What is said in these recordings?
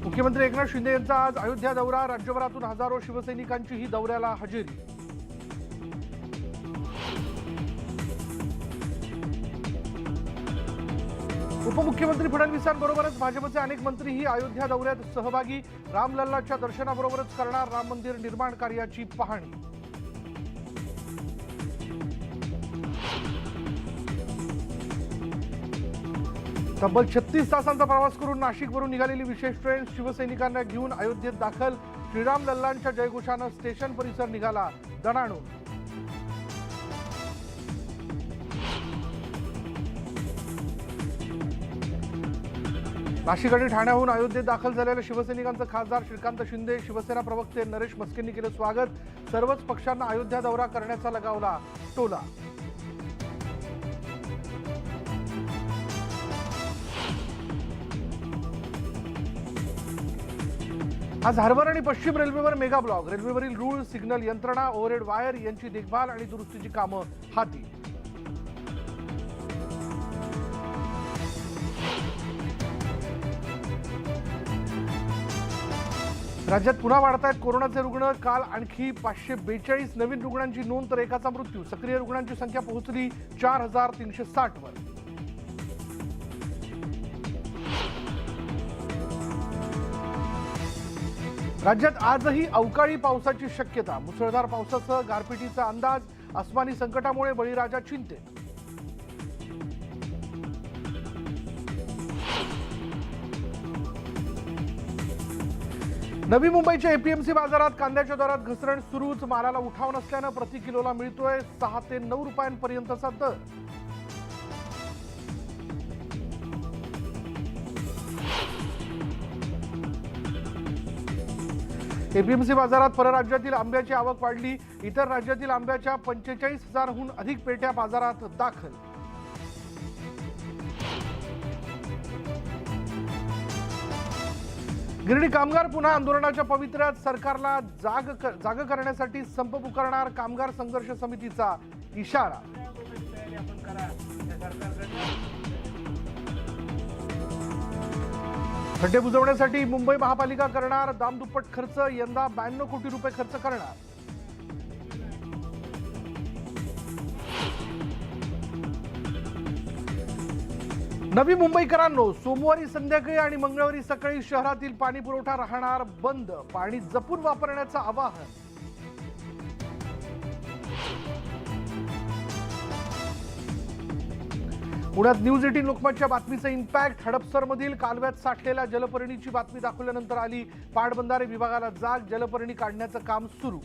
मुख्यमंत्री एकनाथ शिंदे यांचा आज अयोध्या दौरा, राज्यभरातून हजारो शिवसैनिकांची ही दौऱ्याला हजेरी। उपमुख्यमंत्री फडणवीसांबरोबरच भाजपचे अनेक मंत्रीही अयोध्या दौऱ्यात सहभागी। रामलल्लाच्या दर्शनाबरोबरच करणार राम मंदिर निर्माण कार्याची पाहणी। तब्बल 36 तासांचा प्रवास करून नाशिकवरून निघालेली विशेष ट्रेन शिवसैनिकांना घेऊन अयोध्येत दाखल। श्रीराम लल्लांच्या जयघोषानं स्टेशन परिसर निघाला दणाणून। नाशिक आणि ठाण्याहून अयोध्येत दाखल झालेल्या शिवसैनिकांचं खासदार श्रीकांत शिंदे, शिवसेना प्रवक्ते नरेश मस्केंनी केलं स्वागत। सर्वच पक्षांना अयोध्या दौरा करण्याचा लगावला टोला। आज हार्बर आणि पश्चिम रेल्वेवर मेगा ब्लॉक। रेल्वेवरील रूळ, सिग्नल यंत्रणा, ओव्हरहेड वायर यांची देखभाल आणि दुरुस्तीची कामं हाती। राज्यात पुन्हा वाढतायत कोरोनाचे रुग्ण। काल आणखी 542 नवीन रुग्णांची नोंद, तर एकाचा मृत्यू। सक्रिय रुग्णांची संख्या पोहोचली 4360 वर। राज्यात आजही अवकाळी पावसाची शक्यता। मुसळधार पावसासह गारपिटीचा अंदाज। अस्मानी संकटामुळे बळीराजा चिंतेत। नवी मुंबईच्या एपीएमसी बाजारात कांद्याच्या दरात घसरण सुरूच। मालाला उठाव नसल्यानं प्रति किलोला मिळतोय 6 ते 9 रुपयांपर्यंतचा दर। एपीएमसी बाजारात परराज्यातील आंब्याची आवक वाढली। इतर राज्यातील आंब्याच्या 45,000हून अधिक पेट्या बाजारात दाखल। गिरणी कामगार पुन्हा आंदोलनाच्या पवित्र्यात। सरकारला जाग करण्यासाठी संप पुकारणार कामगार संघर्ष समितीचा इशारा। खड्डे बुजवण्यासाठी मुंबई महापालिका करणार दामदुप्पट खर्च। यंदा 92 कोटी रुपये खर्च करणार। नवी मुंबईकरांनो, सोमवारी संध्याकाळी आणि मंगळवारी सकाळी शहरातील पाणी पुरवठा राहणार बंद। पाणी जपून वापरण्याचं आवाहन। पुण्यात न्यूज 18 लोकमतच्या बातमीचा इम्पॅक्ट। हडपसरमधील कालव्यात साठलेल्या जलपर्णीची बातमी दाखवल्यानंतर आली पाटबंधारे विभागाला जाग। जलपर्णी काढण्याचं काम सुरू।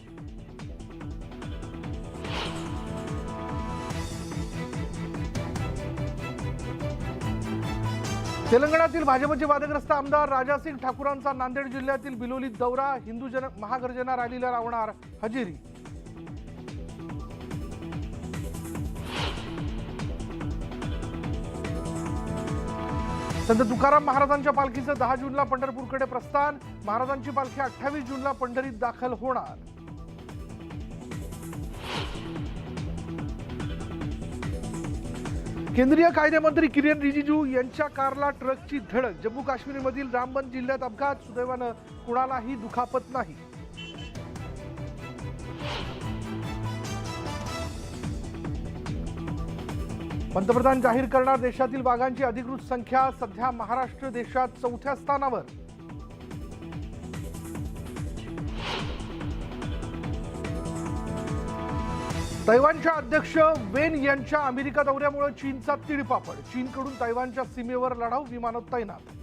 तेलंगणातील भाजपचे वादग्रस्त आमदार राजासिंग ठाकूरांचा नांदेड जिल्ह्यातील बिलोलीत दौरा। हिंदू महागर्जना रॅलीला लावणार हजेरी। संत तुकाराम महाराजांच्या पालखीचं 10 जूनला पंढरपूरकडे प्रस्थान। महाराजांची पालखी 28 जूनला पंढरीत दाखल होणार। केंद्रीय कायदेमंत्री किरेन रिजिजू यांच्या कारला ट्रकची धडक। जम्मू काश्मीरमधील रामबन जिल्ह्यात अपघात। सुदैवानं कुणालाही दुखापत नाही। पंतप्रधान जाहीर करणार देशातील वाघांची अधिकृत संख्या। सध्या महाराष्ट्र देशात 4थ्या स्थानावर। तैवानच्या अध्यक्ष वेन यांच्या अमेरिका दौऱ्यामुळे चीनचा तिळपापड। चीनकडून तैवानच्या सीमेवर लढाऊ विमानं तैनात।